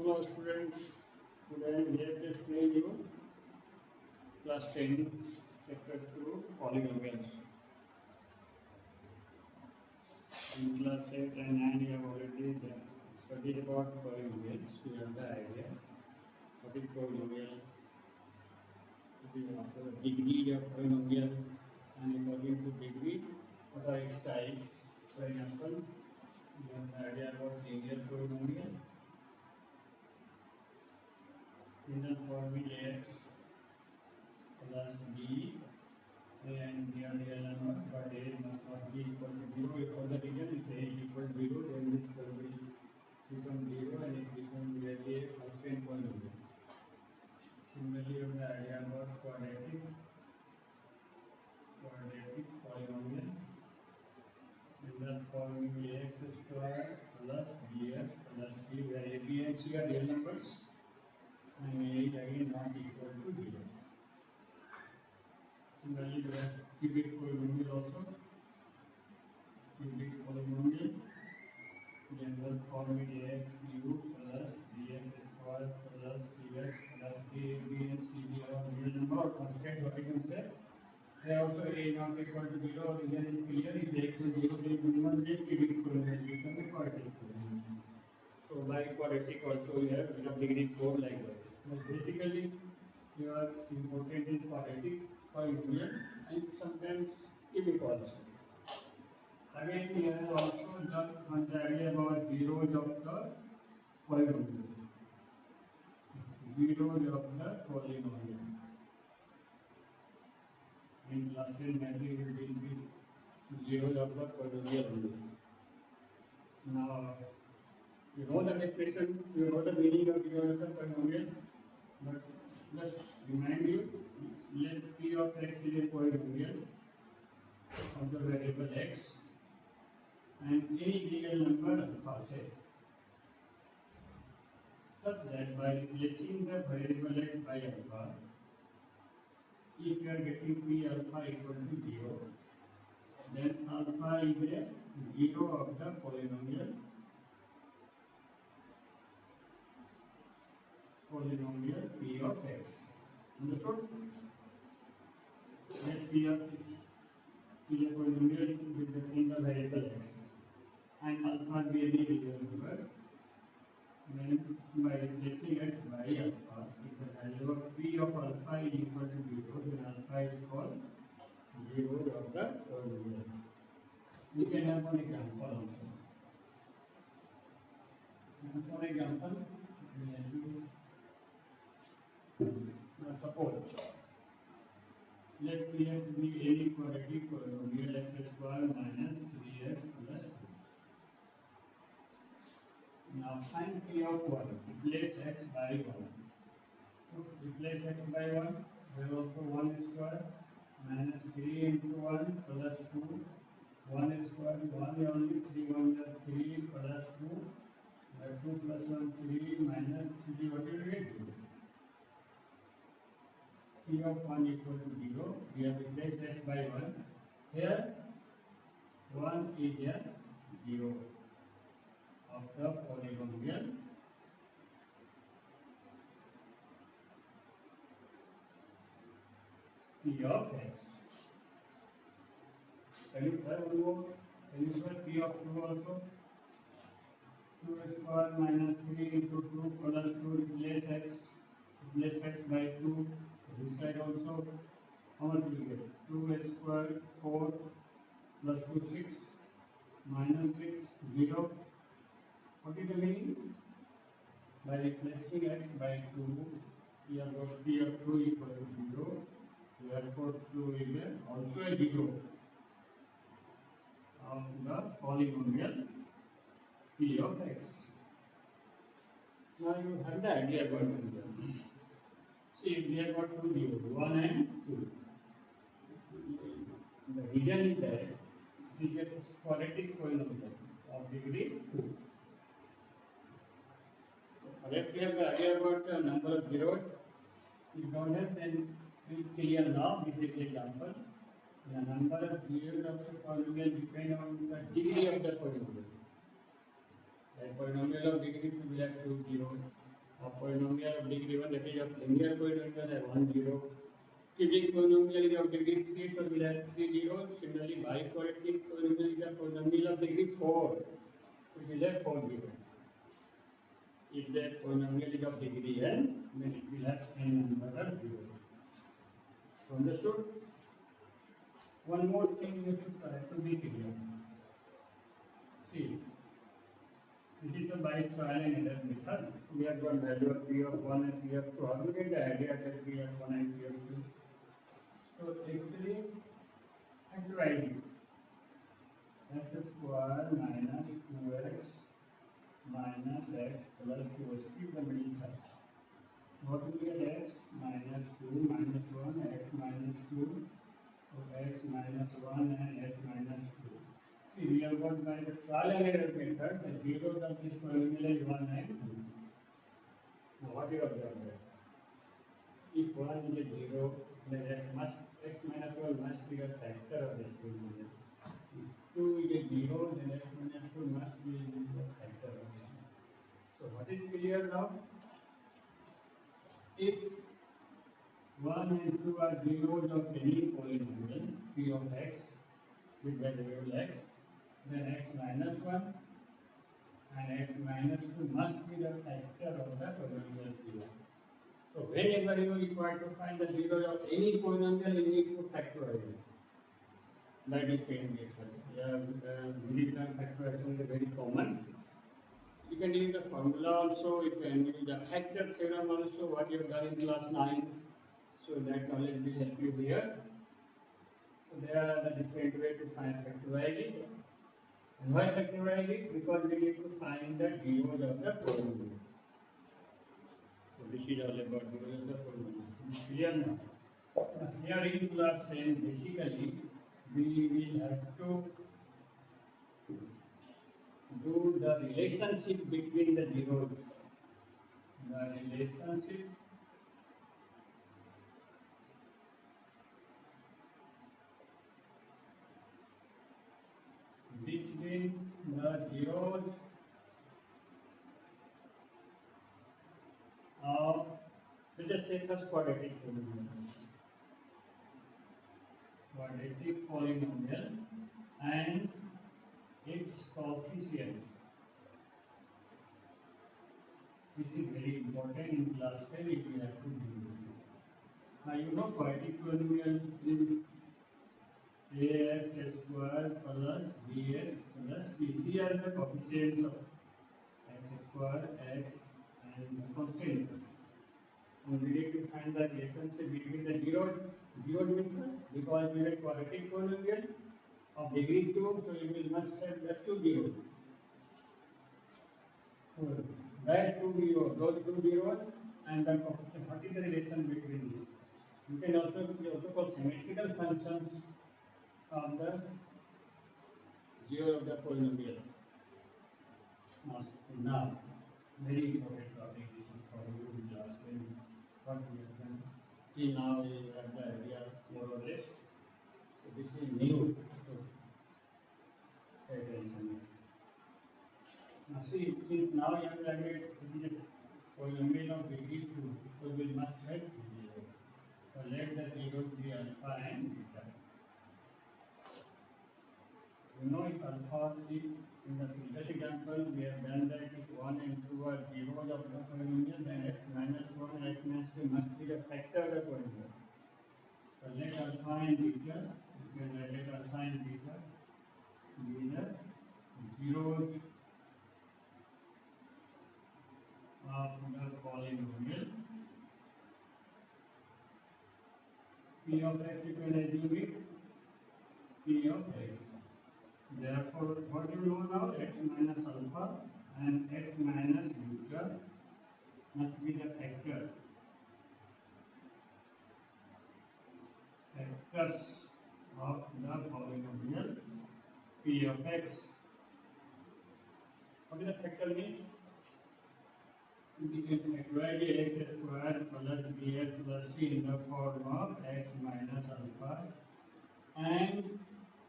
Hello students, today we have to explain you class 10 chapter 2 polynomials. In class 8 and 9 we have already studied about polynomials. We have the idea what is polynomial, what is the degree of polynomial, and according to degree what are its types. For example, we have the idea about linear polynomial. In the formula x plus b and the real number, but a must not be equal to 0. If for the reason if a is equal to 0, then this will become 0 and it becomes really a constant polynomial. Similarly, we have the idea about quadratic polynomial. In the formula x square plus bx plus c, where a, b and c are real numbers and a is again not equal to 0. Similarly, we have cubic polynomial also. Cubic polynomial, general formula x cube plus bx square plus cx plus a, b and c, they are real number or constant, what you can say. They also a not equal to 0, reason is clear. If a equal to 0, then minimum is cubic polynomial becomes a quadratic polynomial. So by quadratic also we have degree 4 like that. But basically, you are important in quadratic polynomial and sometimes cubic also. Again, we have also done the idea about zeros of the polynomial. Zeros of the polynomial. In class 10, we will deal with zeros of the polynomial only. Now, you know the definition, you know the meaning of zeros of the polynomial, but just remind you, let p of x is a polynomial of the variable x and any real number alpha say, such that by replacing the variable x by alpha, if you are getting p alpha equal to 0, then alpha is a 0 of the polynomial p of x. Understood? Let p of x is a polynomial with the variable x and alpha be any real number. Then by replacing x by alpha, if the value of p of alpha is equal to 0, then alpha is called 0 of the polynomial. We can have one example also. For example, suppose let px be any quadratic polynomial x square minus 3x plus 2. Now find p of 1, replace x by 1. So replace x by 1, we have also 1 square minus 3 into 1 plus 2. 1 square, 1 only, 3 1 is 3 plus 2. 2 plus 1, 3 minus 3, what will we get? P of 1 equal to 0, we have replaced x by 1. Here, 1 is a 0 of the polynomial P of x. Can you try one more? Can you try P of 2 also? 2 square minus 3 into 2 plus 2, replace x by 2. This side also, how much will you get? 2 square 4 plus 2 6 minus 6 0. What is the meaning? By replacing x by 2, we have got p of 2 equal to 0. Therefore, 2 is also a 0 of the polynomial p of x. Now you have the idea about it. See, we have got two zeros, 1 and 2. The reason is that it is a quadratic polynomial of degree 2. Let's we have the idea about the number of zeros. If you don't have, then we clear now with this example. The number of zeros of the polynomial depend on the degree of the polynomial. The polynomial of degree 2 will have 2 zeros. A polynomial of degree 1, that is of linear polynomial, has 1 0. Cubic polynomial is of degree 3, so we'll have 3 zeros. Similarly, biquadratic polynomial is a polynomial of degree 4, so we'll have 4 zeros. If the polynomial is of degree n, then it will have n number of zeros. Understood? One more thing you should try to be clear. See, this is the by trial and error method. We have got value of p of 1 and p of 2. How do you get the idea that p of 1 and p of 2? So actually, factorize it. X square minus 2x minus x plus 2x. Keep the middle side. What will get x minus 2 minus 1 x minus 2. So x minus 1 and x minus 2. See, we have got by the trial and error method, the zeros of this polynomial is 1 and 2. Now what you observe there? If 1 is a 0, then x minus 1 must be a factor of this polynomial. If 2 is a 0, then x minus 2 must be a factor of this. So what is clear now? If 1 and 2 are zeros of any polynomial, p of x, with the variable x, then x minus 1 and x minus 2 must be the factor of the polynomial p1. So whenever you require to find the zeros of any polynomial, you need to factorize it. By the same method. Unitary factorization is very common. You can use the formula also, you can use the factor theorem also, what you have done in class 9. So that knowledge will help you here. So there are the different ways to find factorize it. And why factorize it? Because we need to find the zeros of the polynomial. So this is all about zeros of the polynomial. Clear now? Here in class 10, basically, we will have to do the relationship between the zeros. The relationship between the zeros of, let us say, first quadratic polynomial. Quadratic polynomial and its coefficient. This is very important in class 10 if you have to do it. Now you know quadratic polynomial is ax square plus bx plus c. These are the coefficients of x square, x and the constant. And we need to find the relationship between the zero dimension, because we have quadratic polynomial of degree 2, so you will must have the 2 zeros. So that 2 zeros, those 2 zeros and the coefficient. What is the relation between these? You can also call symmetrical functions of the zero of the polynomial. Now, very important topic this is for you in class 10. What we have done till now is the idea more or less. So this is new. So pay attention. Now see, since now you have added the polynomial of degree 2, so we must have 0. So let the zeros be alpha and beta. You know, if alpha is in the previous example, we have done that if 1 and 2 are zeros of the polynomial, then x minus 1 and x minus 2 must be the factor of the polynomial. So let alpha and beta, you can let alpha and beta be the zeros of the polynomial. P of x, you can assume it P of x. Therefore, what do you know now? X minus alpha and x minus beta must be the factors of the polynomial P of x. What does the factor mean? We can factorize x square plus bx plus c in the form of x minus alpha and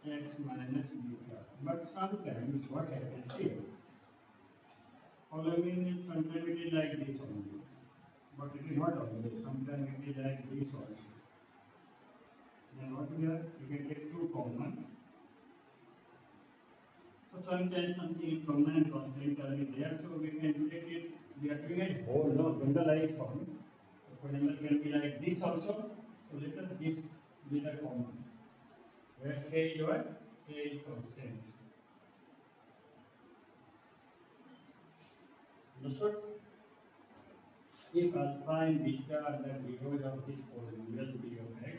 x minus beta. But sometimes what happens here? Polynomial is fundamentally like this only. but it is not always. Sometimes it is like this also. Then what we have, we can take two common. So sometimes something is common and constant term is there, so we can take it, we are doing a whole, no, generalized form. So for example, can be like this also. So let us this be the common. Where k is what? K is constant. Understood? If alpha and beta are the derivatives of this polynomial p of x,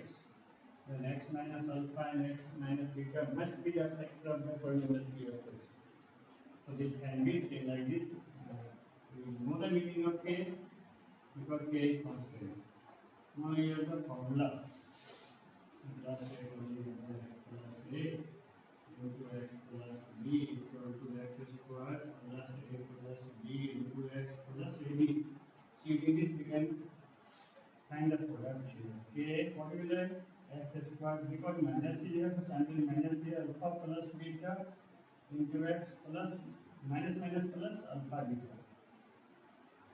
then x minus alpha and x minus beta must be the factors of the polynomial p of x. So this can be say like this. We know the meaning of k because k is constant. Now here the formula. Plus a plus a into x plus b equal to x square plus a plus b into x plus ab. So in this we can find the product here. K, what will that? X square, because minus here, so until minus here alpha plus beta into x plus minus plus alpha beta.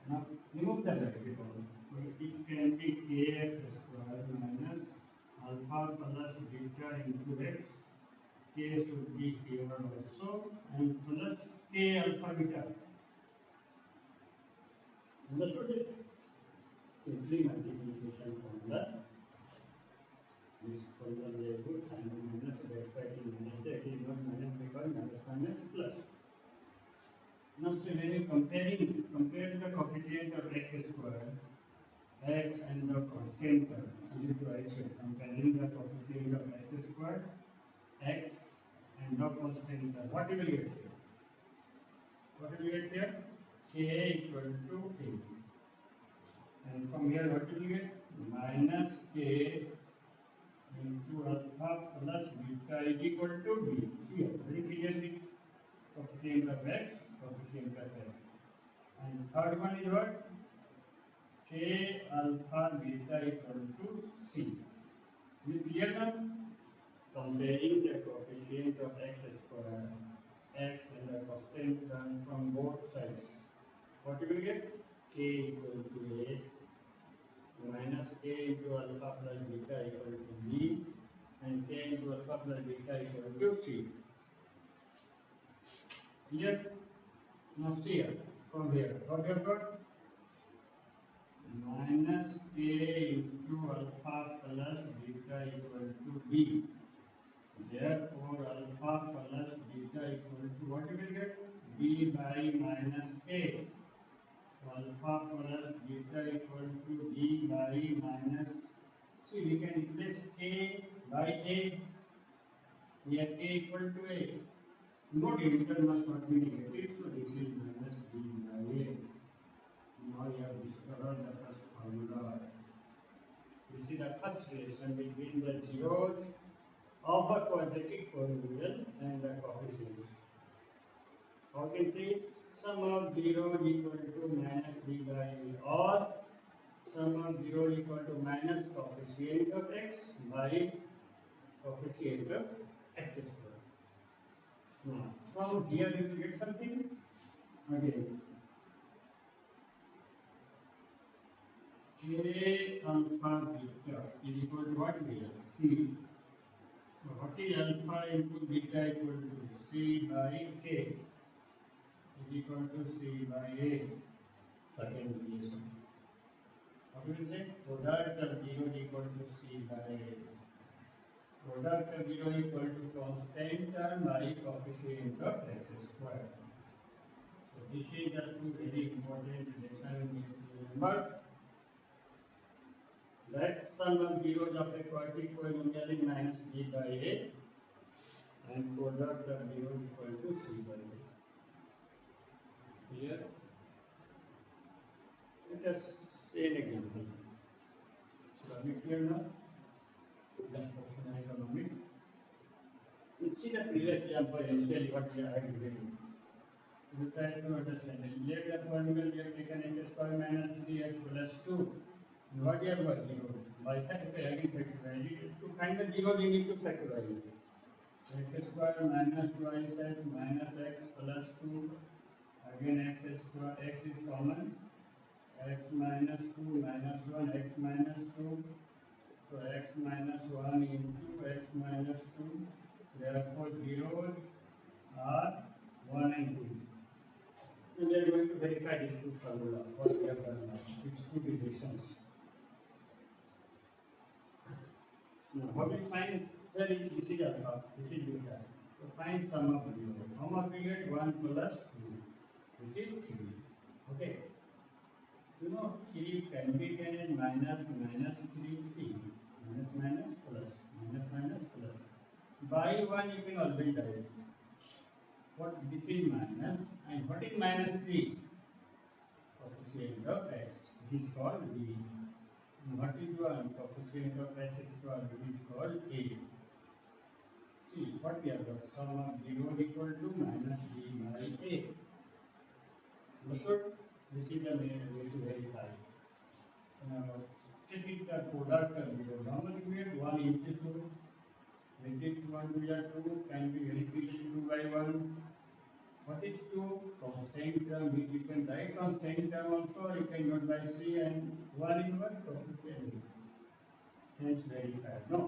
Now remove the bracket also. So it can be kx square minus alpha plus beta into x. K should be here also and plus k alpha beta. Understood it? Simply multiplication formula. This formula we have put and minus bracket minus that is not minus because minus plus. Now so when you compare the coefficient of x square, x and the constant term, this is right here, comparing the coefficient of x square, x and the constant term. What will you get here? What will you get here? K equal to k. And from here what will you get? Minus k into alpha plus beta is equal to b. Here, very clearly, coefficient of x, coefficient of x. And third one is what? K alpha beta equal to c. Is it clear now? Comparing the coefficient of x square, x and the constant term from both sides. What will you get? K equal to a minus k into alpha plus beta equal to b and k into alpha plus beta equal to c. Clear? Now see here, from here, what you have got? Minus k into alpha plus beta equal to b. Therefore, alpha plus beta equal to what you will get? B by minus a. Alpha plus beta equal to b by minus. See, we can replace a by a. Here a equal to a. Note integral must not be negative, so this is minus b by a. Now you have discovered the first formula. This is the first relation between the zeros of a quadratic polynomial and the coefficients. How can see? Sum of 0 equal to minus b by a, or sum of 0 equal to minus coefficient of x by coefficient of x square. Now, from here you will get something again. K alpha beta is equal to what here? C. So what is alpha into beta equal to? C by k is equal to C by A. Second relation. What will you say? Product of 0 is equal to C by A. Product of 0 is equal to constant term by coefficient of x square. So this is the two very important relations we have to remember. That sum of zeros of a quadratic polynomial is minus b by a and product of 0 is equal to c by a. Clear? Let us say an example. So are we clear now? That question I can omit. Let's see the previous example initially what we are doing. You try to understand. Let the polynomial we have taken x square minus 3x plus 2. What we have got 0. By again factorize it. To find the 0 we need to factorize it. X square minus twice x minus x plus 2. Again x square, x is common. x minus 2 minus 1 x minus 2. So x minus 1 into x minus 2. Therefore, zeros are 1 and 2. And we are going to verify these two formula. What we have done now. These two relations. Now, how do you find? This is alpha. This is beta. So find sum of zeros. How much we get? 1 plus 2, which is 3. Okay. You know, 3 can be written as minus 3. Minus plus. By 1 you can always divide. What this is minus, and what is minus 3? Coefficient of x, which is called b. And what is 1? Coefficient of x is called a. See what we have got, sum of 0 equal to minus b by a. Understood? This is the main way to verify. Check it the product of 0. How much we get? 1 into 2. Make it 1 to 2 can be verified 2 by 1. What is 2? Constant term, which you can write constant term also, or you can note by C, and 1 in 1 coefficient. Hence verified. No.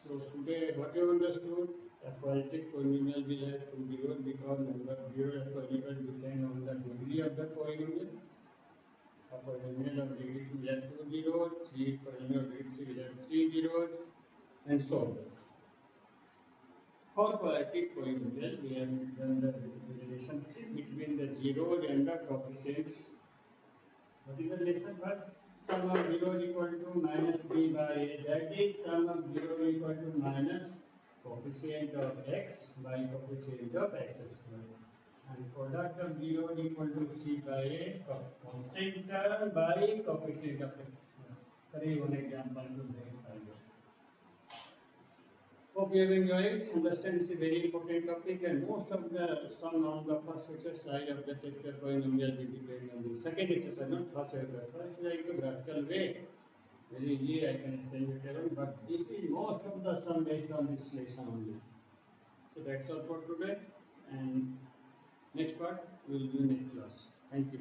So today what you understood? A quadratic polynomial will have 2 zeros because number of zeros of polynomial depend on the degree of the polynomial. A polynomial of degree 2 will have 2 zeros, 3 polynomial of degree 3 will have 3 zeros, and so on. For quadratic polynomial, we have done the relationship between the zeros and the coefficients. What is the relation first? Sum of 0 equal to minus b by a. That is sum of 0 equal to minus coefficient of x by coefficient of x square. And product of 0 equal to c by a constant term by coefficient of x square. There is one example to verify this. Hope you have enjoyed. Understand this is a very important topic, and most of the sum on the first exercise of the chapter polynomial will depend on the second exercise, not first exercise. First, like a graphical way. Very easy, I can explain it alone, but this is most of the sum based on this lesson only. So that's all for today, and next part we will do next class. Thank you.